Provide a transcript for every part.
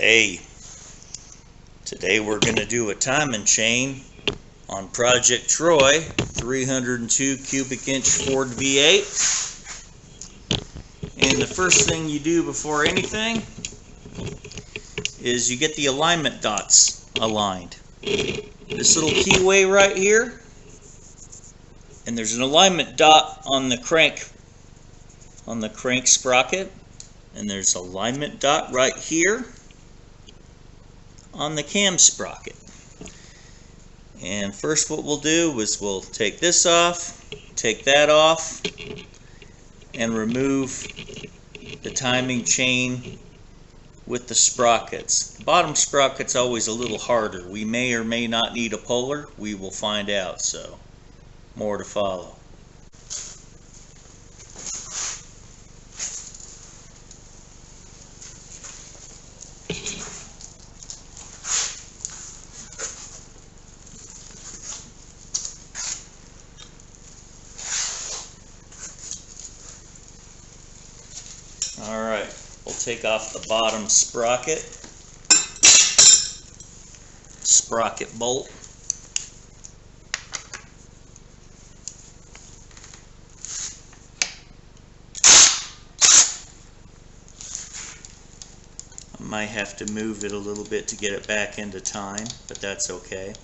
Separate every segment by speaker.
Speaker 1: Hey, today we're going to do a timing chain on Project Troy 302 cubic inch Ford V8. And the first thing you do before anything is you get the alignment dots aligned. This little keyway right here, and there's an alignment dot on the crank sprocket, and there's an alignment dot right here on the cam sprocket. And first what we'll do is we'll take this off, take that off, and remove the timing chain with the sprockets. The bottom sprocket's always a little harder. We may or may not need a puller. We will find out, so more to follow. Alright, we'll take off the bottom sprocket bolt. I might have to move it a little bit to get it back into time, but that's okay.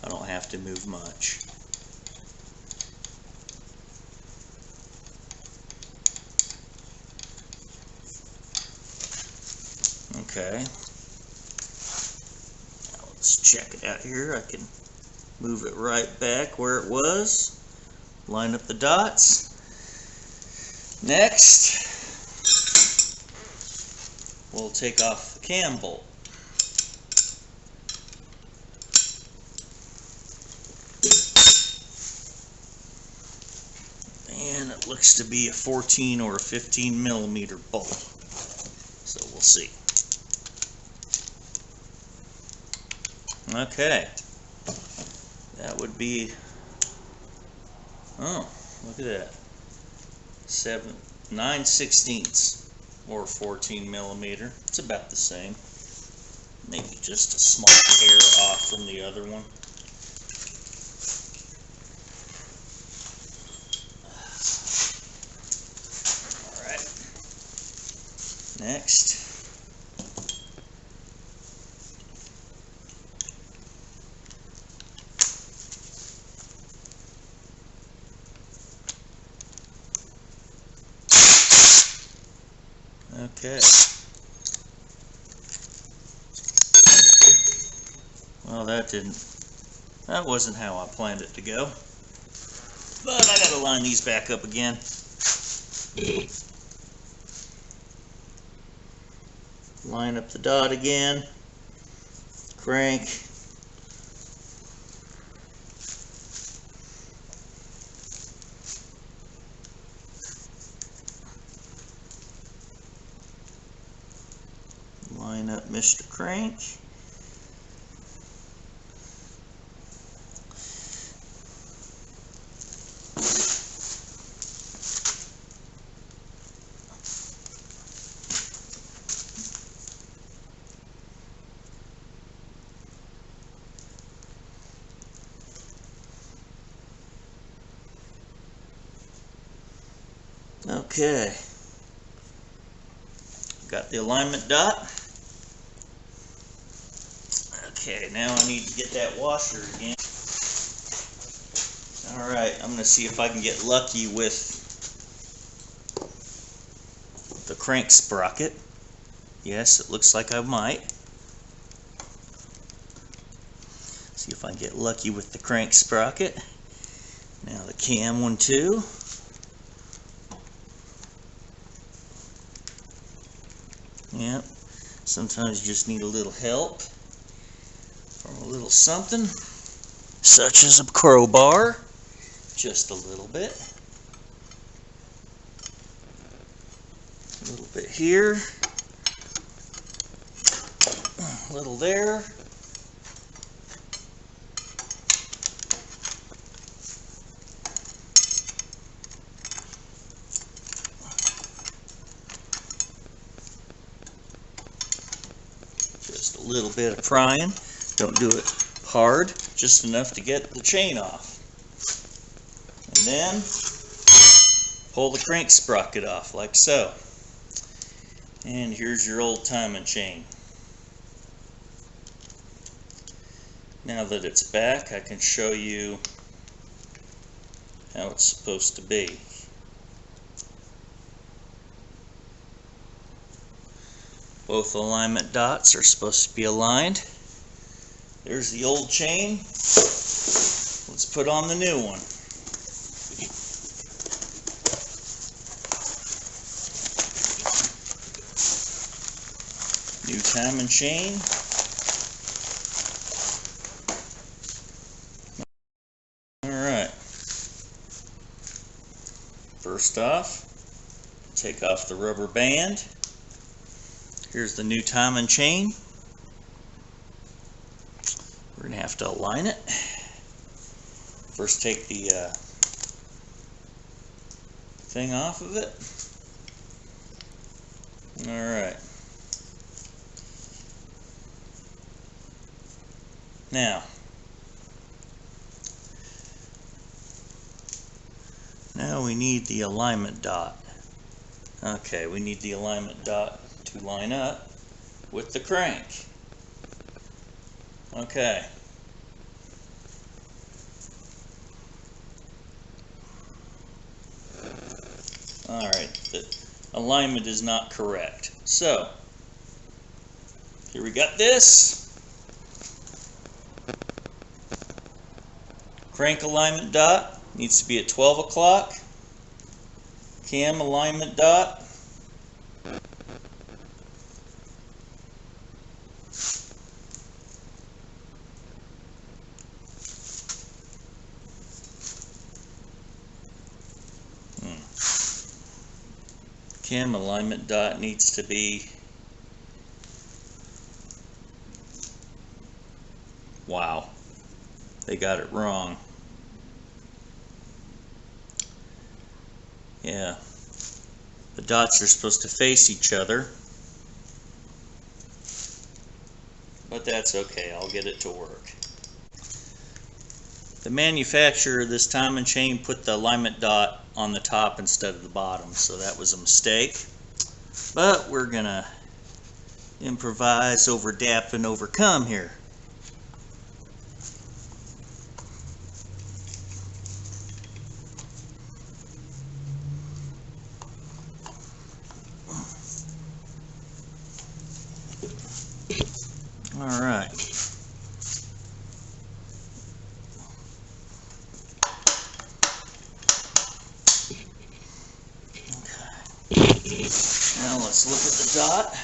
Speaker 1: I don't have to move much. Okay, now let's check it out here. I can move it right back where it was, line up the dots. Next, we'll take off the cam bolt. And it looks to be a 14 or a 15 millimeter bolt, so we'll see. Okay, that would be, oh, look at that, 9/16 or 14 millimeter. It's about the same, maybe just a small hair off from the other one. All right, next. Okay. Well, that wasn't how I planned it to go. But I gotta line these back up again. Line up the dot again. Crank. Line up Mr. Crank. Okay. Got the alignment dot. Okay, now I need to get that washer again. Alright, I'm going to see if I can get lucky with the crank sprocket. Yes, it looks like I might. See if I can get lucky with the crank sprocket. Now the cam one too. Yep, sometimes you just need a little help from a little something, such as a crowbar, just a little bit. A little bit here, a little there. Just a little bit of prying. Don't do it hard, just enough to get the chain off. And then pull the crank sprocket off like so. And here's your old timing chain. Now that it's back, I can show you how it's supposed to be. Both alignment dots are supposed to be aligned. There's the old chain. Let's put on the new one. New timing chain. Alright. First off, take off the rubber band. Here's the new timing chain. We're going to have to align it. First take the thing off of it. Alright. Now we need the alignment dot. Okay, we need the alignment dot to line up with the crank. Okay. Alright, the alignment is not correct. So, here we got this. Crank alignment dot needs to be at 12 o'clock. Cam alignment dot cam alignment dot needs to be, wow, they got it wrong. Yeah, the dots are supposed to face each other, but that's okay, I'll get it to work. The manufacturer of this timing chain put the alignment dot on the top instead of the bottom, so that was a mistake. But we're gonna improvise, overadapt, and overcome here. All right. Now let's look at the dot.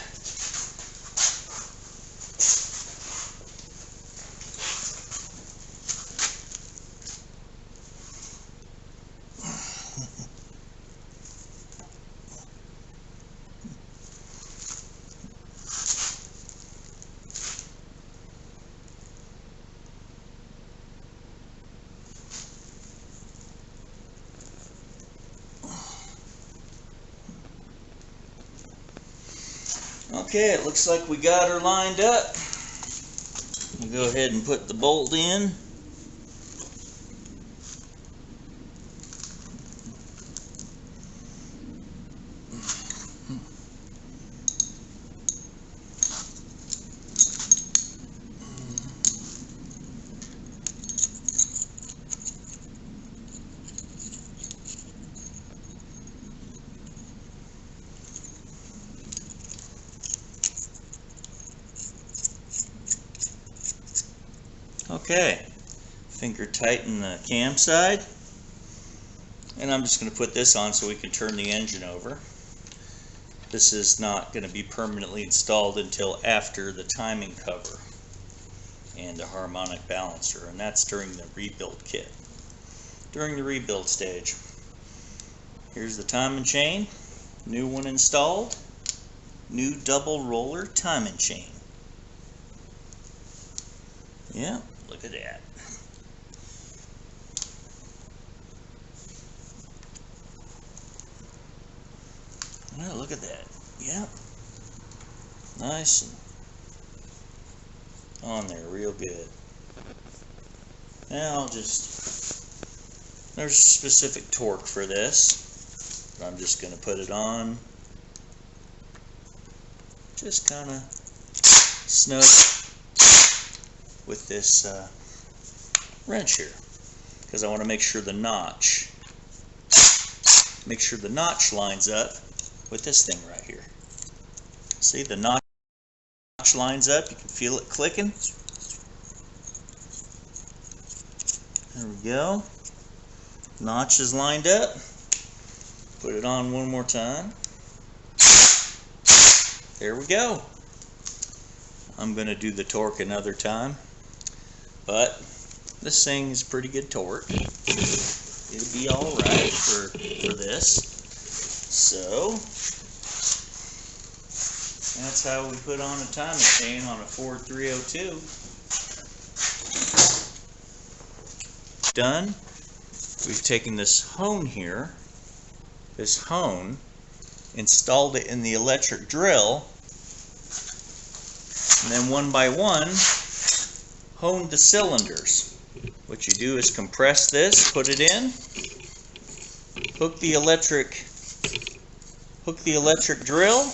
Speaker 1: Okay, it looks like we got her lined up. We'll go ahead and put the bolt in. Okay, finger tighten the cam side, and I'm just going to put this on so we can turn the engine over. This is not going to be permanently installed until after the timing cover and the harmonic balancer, and that's during the rebuild kit. During the rebuild stage. Here's the timing chain, new one installed, new double roller timing chain. Yeah, look at that. Well, look at that. Yeah. Nice and on there real good. Now there's a specific torque for this, but I'm just going to put it on just kind of snug with this wrench here, because I want to make sure the notch lines up with this thing right here. See, the notch lines up. You can feel it clicking. There we go. Notch is lined up. Put it on one more time. There we go. I'm going to do the torque another time, but this thing is pretty good torque. It'll be all right for this. So that's how we put on a timing chain on a Ford 302. Done. We've taken this hone here, installed it in the electric drill, and then one by one honed the cylinders. What you do is compress this, put it in, hook the electric drill,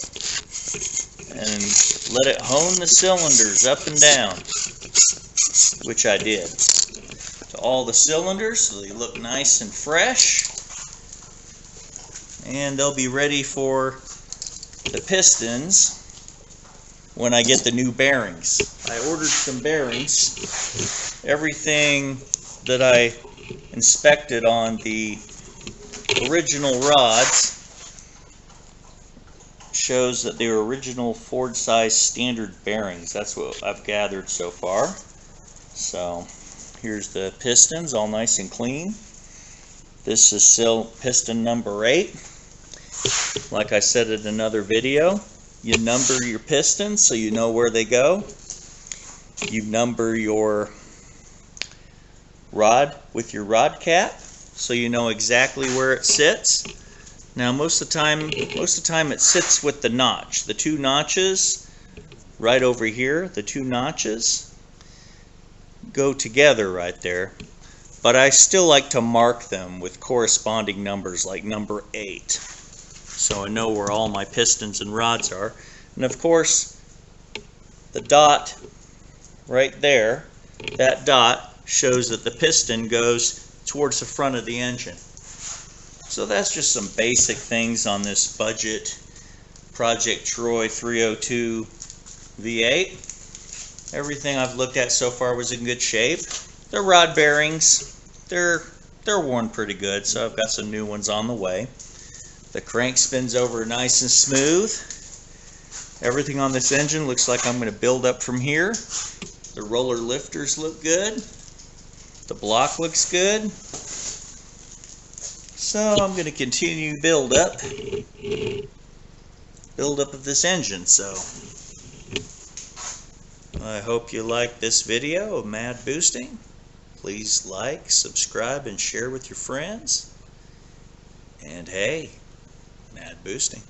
Speaker 1: and let it hone the cylinders up and down, which I did to all the cylinders so they look nice and fresh, and they'll be ready for the pistons when I get the new bearings. I ordered some bearings. Everything that I inspected on the original rods shows that they were original Ford size standard bearings. That's what I've gathered so far. So here's the pistons, all nice and clean. This is still piston number 8. Like I said in another video, you number your pistons so you know where they go. You number your rod with your rod cap so you know exactly where it sits. Now most of the time it sits with the notch. The two notches right over here, the two notches go together right there. But I still like to mark them with corresponding numbers, like number 8. So I know where all my pistons and rods are. And of course, the dot right there, that dot shows that the piston goes towards the front of the engine. So that's just some basic things on this budget Project Troy 302 V8. Everything I've looked at so far was in good shape. The rod bearings, they're worn pretty good, so I've got some new ones on the way. The crank spins over nice and smooth. Everything on this engine looks like I'm going to build up from here. The roller lifters look good. The block looks good. So I'm going to continue build up of this engine. So I hope you like this video of mad boosting. Please like, subscribe, and share with your friends. And hey, mad boosting.